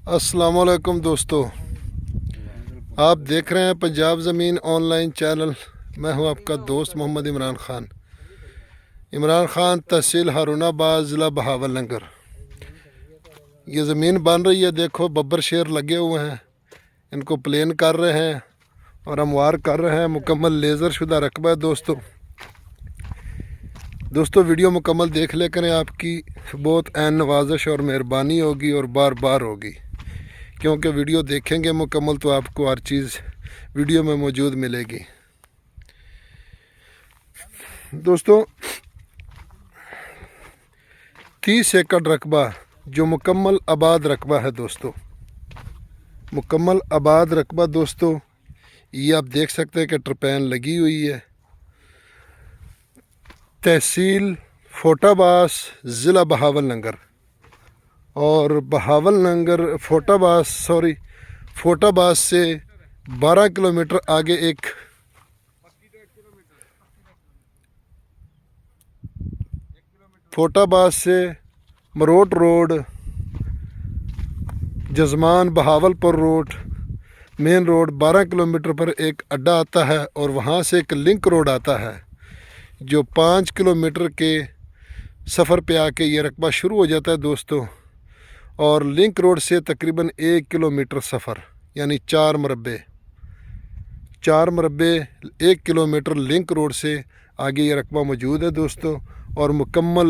السلام علیکم دوستو، آپ دیکھ رہے ہیں پنجاب زمین آن لائن چینل۔ میں ہوں آپ کا دوست محمد عمران خان تحصیل ہارون آباد، ضلع بہاول نگر۔ یہ زمین بن رہی ہے، دیکھو ببر شیر لگے ہوئے ہیں، ان کو پلین کر رہے ہیں اور ہموار کر رہے ہیں۔ مکمل لیزر شدہ رقبہ ہے دوستو ویڈیو مکمل دیکھ لے کریں، آپ کی بہت عین نوازش اور مہربانی ہوگی اور بار بار ہوگی، کیونکہ ویڈیو دیکھیں گے مکمل تو آپ کو ہر چیز ویڈیو میں موجود ملے گی۔ دوستو 30 ایکڑ رقبہ جو مکمل آباد رقبہ ہے مکمل آباد رقبہ دوستو، یہ آپ دیکھ سکتے ہیں کہ ٹرپین لگی ہوئی ہے۔ تحصیل فوٹا باس، ضلع بہاول نگر، اور فوٹا باس سے 12 کلومیٹر آگے ایک فوٹا باس سے مروٹ روڈ، جزمان بہاول پور روڈ، مین روڈ 12 کلومیٹر پر ایک اڈا آتا ہے، اور وہاں سے ایک لنک روڈ آتا ہے جو 5 کلومیٹر کے سفر پہ آ کے یہ رقبہ شروع ہو جاتا ہے دوستو۔ اور لنک روڈ سے تقریباً 1 کلومیٹر سفر، یعنی 4 مربع 1 کلومیٹر لنک روڈ سے آگے یہ رقبہ موجود ہے دوستو۔ اور مکمل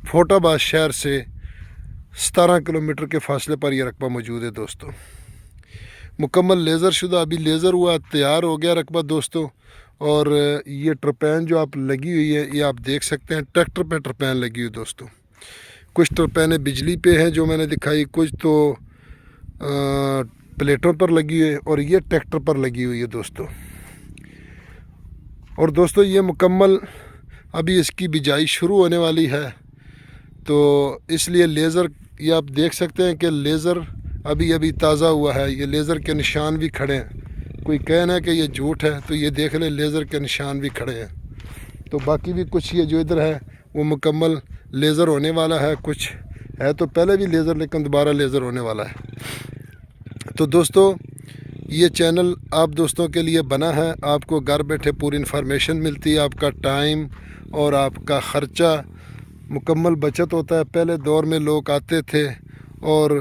فوٹا باس شہر سے 17 کلومیٹر کے فاصلے پر یہ رقبہ موجود ہے دوستو۔ مکمل لیزر شدہ، ابھی لیزر ہوا تیار ہو گیا رقبہ دوستو۔ اور یہ ٹرپین جو آپ لگی ہوئی ہے، یہ آپ دیکھ سکتے ہیں ٹریکٹر پہ ٹرپین لگی ہوئی دوستو۔ کچھ ٹرپینیں بجلی پہ ہیں جو میں نے دکھائی، کچھ تو پلیٹوں پر لگی ہوئی ہے، اور یہ ٹریکٹر پر لگی ہوئی ہے دوستو۔ اور دوستو یہ مکمل ابھی اس کی بجائی شروع ہونے والی ہے، تو اس لیے لیزر یہ آپ دیکھ سکتے ہیں کہ لیزر ابھی تازہ ہوا ہے۔ یہ لیزر کے نشان بھی کھڑے ہیں، کوئی کہنا ہے کہ یہ جھوٹ ہے تو یہ دیکھ لیں، لیزر کے نشان بھی کھڑے ہیں۔ تو باقی بھی کچھ یہ جو ادھر ہے وہ مکمل لیزر ہونے والا ہے، کچھ ہے تو پہلے بھی لیزر لیکن دوبارہ لیزر ہونے والا ہے۔ تو دوستو یہ چینل آپ دوستوں کے لیے بنا ہے، آپ کو گھر بیٹھے پوری انفارمیشن ملتی ہے، آپ کا ٹائم اور آپ کا خرچہ مکمل بچت ہوتا ہے۔ پہلے دور میں لوگ آتے تھے اور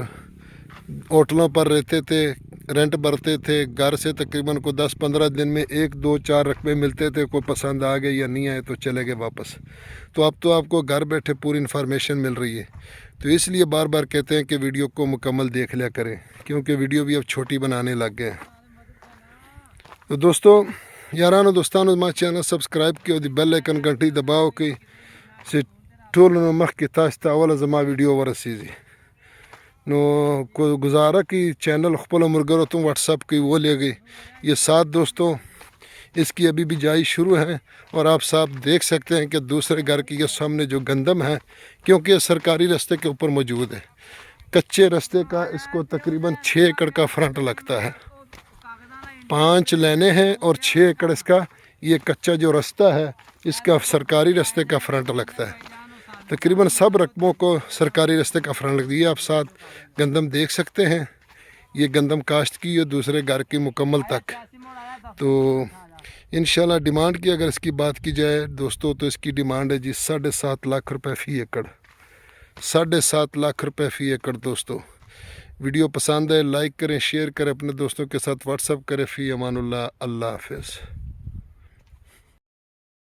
ہوٹلوں پر رہتے تھے، رینٹ بھرتے تھے، گھر سے تقریباً کو 10-15 دن میں 1 2 4 رقبے ملتے تھے، کوئی پسند آ گئے یا نہیں آئے تو چلے گئے واپس۔ تو اب تو آپ کو گھر بیٹھے پوری انفارمیشن مل رہی ہے، تو اس لیے بار بار کہتے ہیں کہ ویڈیو کو مکمل دیکھ لیا کریں، کیونکہ ویڈیو بھی اب چھوٹی بنانے لگ گئے ہیں۔ تو دوستو یارانو دوستانو ما چینل سبسکرائب کیو، دی بیل آئکن گھنٹی دباؤ کہ سے ټولو مخکې تاسو ته اوله زما ویډیو ورسیږي. نو کو گزارا کہ چینل خپل مرګرو تم واٹس اپ کی وہ لے گئی یہ ساتھ دوستوں، اس کی ابھی بجائی شروع ہے، اور آپ صاحب دیکھ سکتے ہیں کہ دوسرے گھر کی یہ سامنے جو گندم ہے، کیونکہ یہ سرکاری رستے کے اوپر موجود ہے، کچے رستے کا اس کو تقریباً 6 ایکڑ کا فرنٹ لگتا ہے، 5 لینے ہیں اور 6 ایکڑ اس کا یہ کچا جو رستہ ہے، اس کا سرکاری رستے کا فرنٹ لگتا ہے۔ تقریباً سب رقبوں کو سرکاری رستے کا فرنٹ لگ دیا۔ آپ ساتھ گندم دیکھ سکتے ہیں، یہ گندم کاشت کی ہے دوسرے گھر کی مکمل تک۔ تو انشاءاللہ ڈیمانڈ کی اگر اس کی بات کی جائے دوستو، تو اس کی ڈیمانڈ ہے جی 7.5 لاکھ روپے فی ایکڑ، 7.5 لاکھ روپے فی ایکڑ دوستو۔ ویڈیو پسند ہے لائک کریں، شیئر کریں، اپنے دوستوں کے ساتھ واٹس اپ کریں۔ فی امان اللہ، اللہ حافظ۔